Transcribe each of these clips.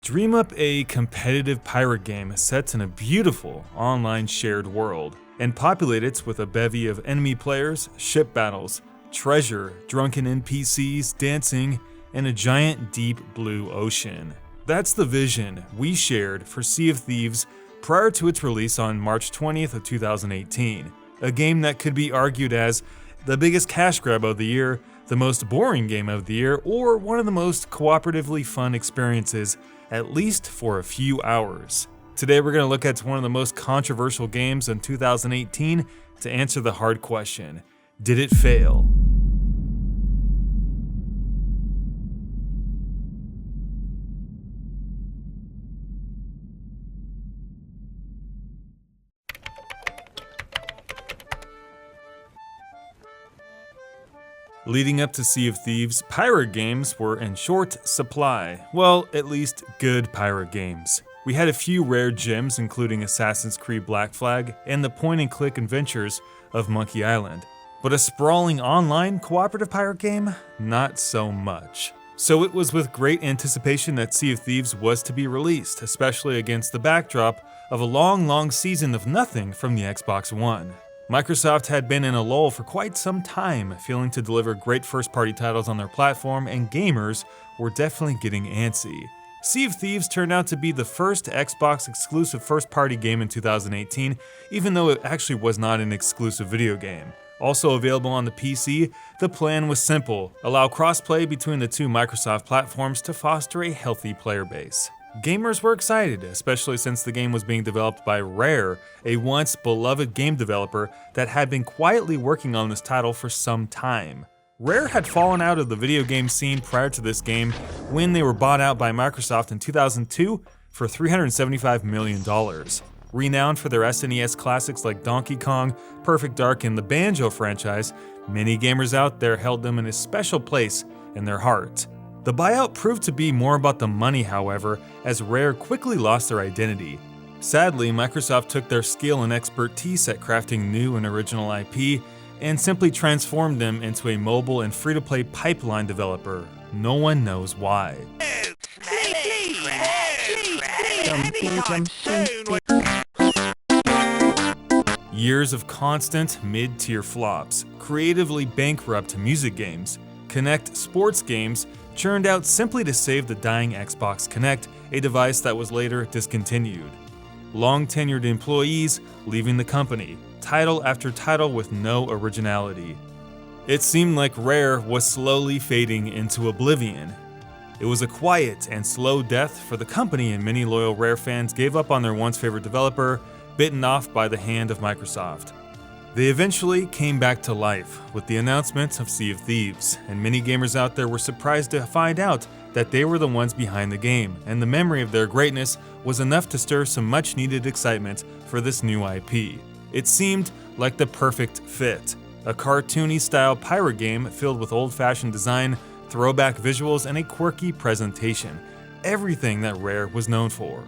Dream up a competitive pirate game set in a beautiful online shared world, and populate it with a bevy of enemy players, ship battles, treasure, drunken NPCs, dancing, and a giant deep blue ocean. That's the vision we shared for Sea of Thieves prior to its release on March 20th of 2018. A game that could be argued as the biggest cash grab of the year, the most boring game of the year, or one of the most cooperatively fun experiences, at least for a few hours. Today we're going to look at one of the most controversial games in 2018 to answer the hard question: did it fail? Leading up to Sea of Thieves, pirate games were in short supply. Well, at least good pirate games. We had a few rare gems, including Assassin's Creed Black Flag and the point-and-click adventures of Monkey Island. But a sprawling online cooperative pirate game? Not so much. So it was with great anticipation that Sea of Thieves was to be released, especially against the backdrop of a long season of nothing from the Xbox One. Microsoft had been in a lull for quite some time, failing to deliver great first-party titles on their platform, and gamers were definitely getting antsy. Sea of Thieves turned out to be the first Xbox-exclusive first-party game in 2018, even though it actually was not an exclusive video game. Also available on the PC, the plan was simple: allow crossplay between the two Microsoft platforms to foster a healthy player base. Gamers were excited, especially since the game was being developed by Rare, a once beloved game developer that had been quietly working on this title for some time. Rare had fallen out of the video game scene prior to this game when they were bought out by Microsoft in 2002 for $375 million. Renowned for their SNES classics like Donkey Kong, Perfect Dark, and the Banjo franchise, many gamers out there held them in a special place in their heart. The buyout proved to be more about the money, however, as Rare quickly lost their identity. Sadly, Microsoft took their skill and expertise at crafting new and original IP and simply transformed them into a mobile and free-to-play pipeline developer. No one knows why. Years of constant mid-tier flops, creatively bankrupt music games, Kinect sports games, churned out simply to save the dying Xbox Kinect, a device that was later discontinued. Long-tenured employees leaving the company, title after title with no originality. It seemed like Rare was slowly fading into oblivion. It was a quiet and slow death for the company, and many loyal Rare fans gave up on their once favorite developer, bitten off by the hand of Microsoft. They eventually came back to life with the announcement of Sea of Thieves, and many gamers out there were surprised to find out that they were the ones behind the game, and the memory of their greatness was enough to stir some much-needed excitement for this new IP. It seemed like the perfect fit, a cartoony-style pirate game filled with old-fashioned design, throwback visuals, and a quirky presentation, everything that Rare was known for.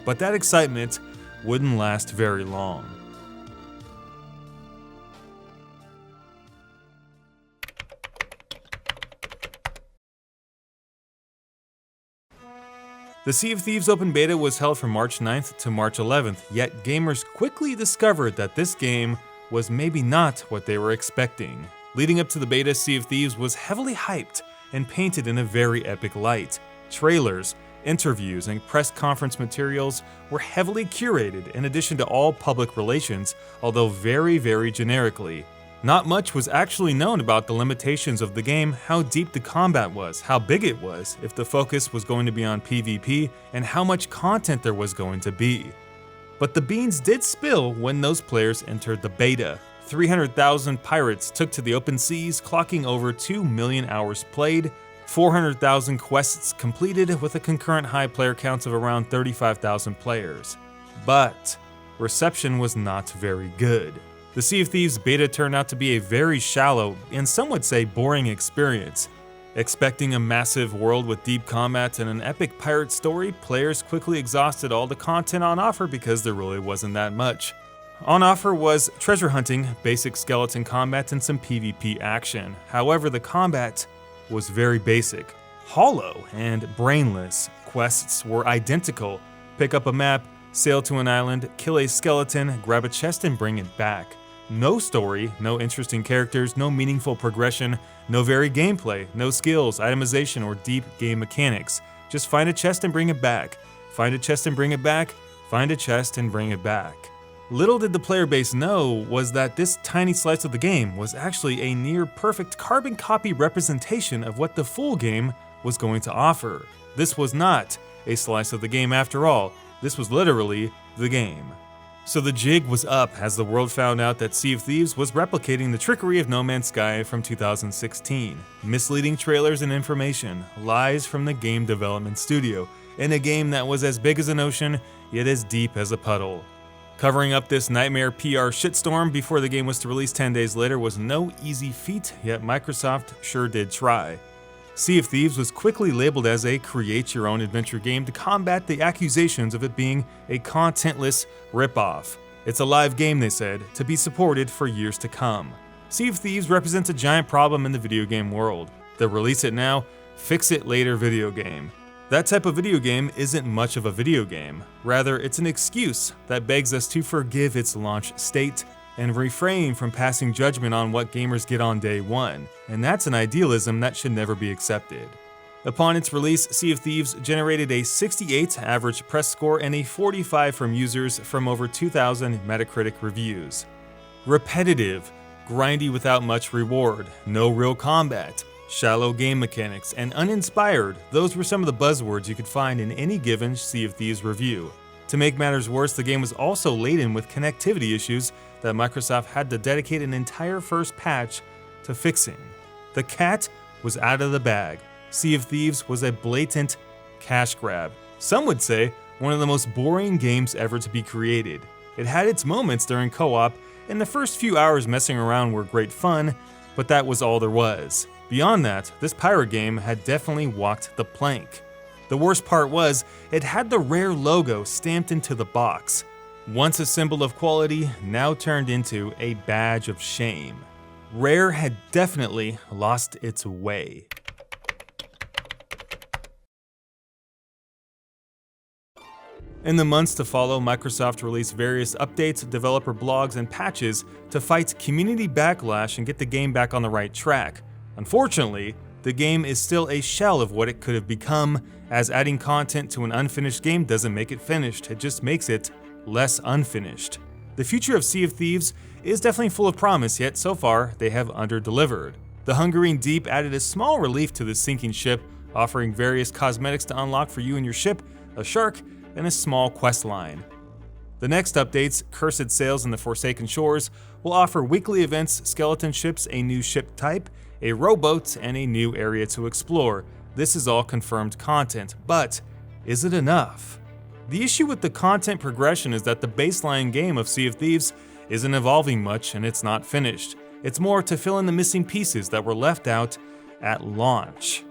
But that excitement wouldn't last very long. The Sea of Thieves open beta was held from March 9th to March 11th, yet gamers quickly discovered that this game was maybe not what they were expecting. Leading up to the beta, Sea of Thieves was heavily hyped and painted in a very epic light. Trailers, interviews, and press conference materials were heavily curated in addition to all public relations, although very generically. Not much was actually known about the limitations of the game, how deep the combat was, how big it was, if the focus was going to be on PvP, and how much content there was going to be. But the beans did spill when those players entered the beta. 300,000 pirates took to the open seas, clocking over 2 million hours played, 400,000 quests completed with a concurrent high player counts of around 35,000 players. But reception was not very good. The Sea of Thieves beta turned out to be a very shallow, and some would say boring experience. Expecting a massive world with deep combat and an epic pirate story, players quickly exhausted all the content on offer because there really wasn't that much. On offer was treasure hunting, basic skeleton combat, and some PvP action. However, the combat was very basic, hollow, and brainless, quests were identical. Pick up a map, sail to an island, kill a skeleton, grab a chest and bring it back. No story, no interesting characters, no meaningful progression, no varied gameplay, no skills, itemization, or deep game mechanics. Just find a chest and bring it back. Find a chest and bring it back. Find a chest and bring it back. Little did the player base know was that this tiny slice of the game was actually a near perfect carbon copy representation of what the full game was going to offer. This was not a slice of the game after all. This was literally the game. So the jig was up as the world found out that Sea of Thieves was replicating the trickery of No Man's Sky from 2016. Misleading trailers and information, lies from the game development studio, in a game that was as big as an ocean, yet as deep as a puddle. Covering up this nightmare PR shitstorm before the game was to release 10 days later was no easy feat, yet Microsoft sure did try. Sea of Thieves was quickly labeled as a create-your-own-adventure game to combat the accusations of it being a contentless ripoff. It's a live game, they said, to be supported for years to come. Sea of Thieves represents a giant problem in the video game world. The release it now, fix it later video game. That type of video game isn't much of a video game. Rather, it's an excuse that begs us to forgive its launch state and refrain from passing judgment on what gamers get on day one, and that's an idealism that should never be accepted. Upon its release, Sea of Thieves generated a 68 average press score and a 45 from users from over 2,000 Metacritic reviews. Repetitive, grindy without much reward, no real combat, shallow game mechanics, and uninspired, those were some of the buzzwords you could find in any given Sea of Thieves review. To make matters worse, the game was also laden with connectivity issues that Microsoft had to dedicate an entire first patch to fixing. The cat was out of the bag. Sea of Thieves was a blatant cash grab. Some would say one of the most boring games ever to be created. It had its moments during co-op, and the first few hours messing around were great fun, but that was all there was. Beyond that, this pirate game had definitely walked the plank. The worst part was, it had the Rare logo stamped into the box. Once a symbol of quality, now turned into a badge of shame. Rare had definitely lost its way. In the months to follow, Microsoft released various updates, developer blogs, and patches to fight community backlash and get the game back on the right track. Unfortunately, the game is still a shell of what it could have become, as adding content to an unfinished game doesn't make it finished, it just makes it less unfinished. The future of Sea of Thieves is definitely full of promise, yet so far they have under-delivered. The Hungering Deep added a small relief to the sinking ship, offering various cosmetics to unlock for you and your ship, a shark, and a small quest line. The next updates, Cursed Sails and the Forsaken Shores, will offer weekly events, skeleton ships, a new ship type, a rowboat, and a new area to explore. This is all confirmed content, but is it enough? The issue with the content progression is that the baseline game of Sea of Thieves isn't evolving much and it's not finished. It's more to fill in the missing pieces that were left out at launch.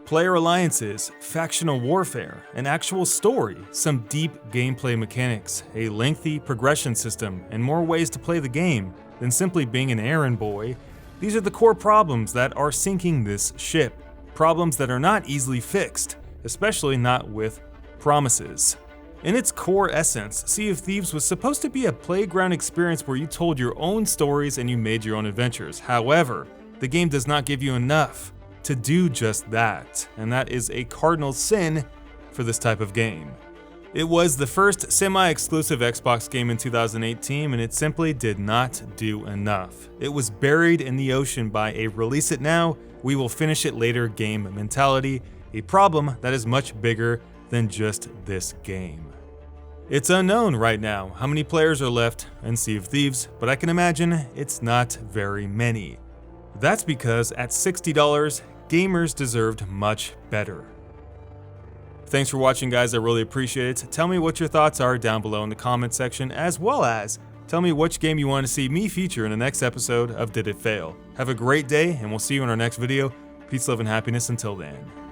Player alliances, factional warfare, an actual story, some deep gameplay mechanics, a lengthy progression system, and more ways to play the game than simply being an errand boy. These are the core problems that are sinking this ship. Problems that are not easily fixed, especially not with promises. In its core essence, Sea of Thieves was supposed to be a playground experience where you told your own stories and you made your own adventures. However, the game does not give you enough to do just that, and that is a cardinal sin for this type of game. It was the first semi-exclusive Xbox game in 2018, and it simply did not do enough. It was buried in the ocean by a release it now, we will finish it later game mentality, a problem that is much bigger than just this game. It's unknown right now how many players are left in Sea of Thieves, but I can imagine it's not very many. That's because at $60, gamers deserved much better. Thanks for watching, guys, I really appreciate it. Tell me what your thoughts are down below in the comment section, as well as tell me which game you want to see me feature in the next episode of Did It Fail? Have a great day, and we'll see you in our next video. Peace, love, and happiness until then.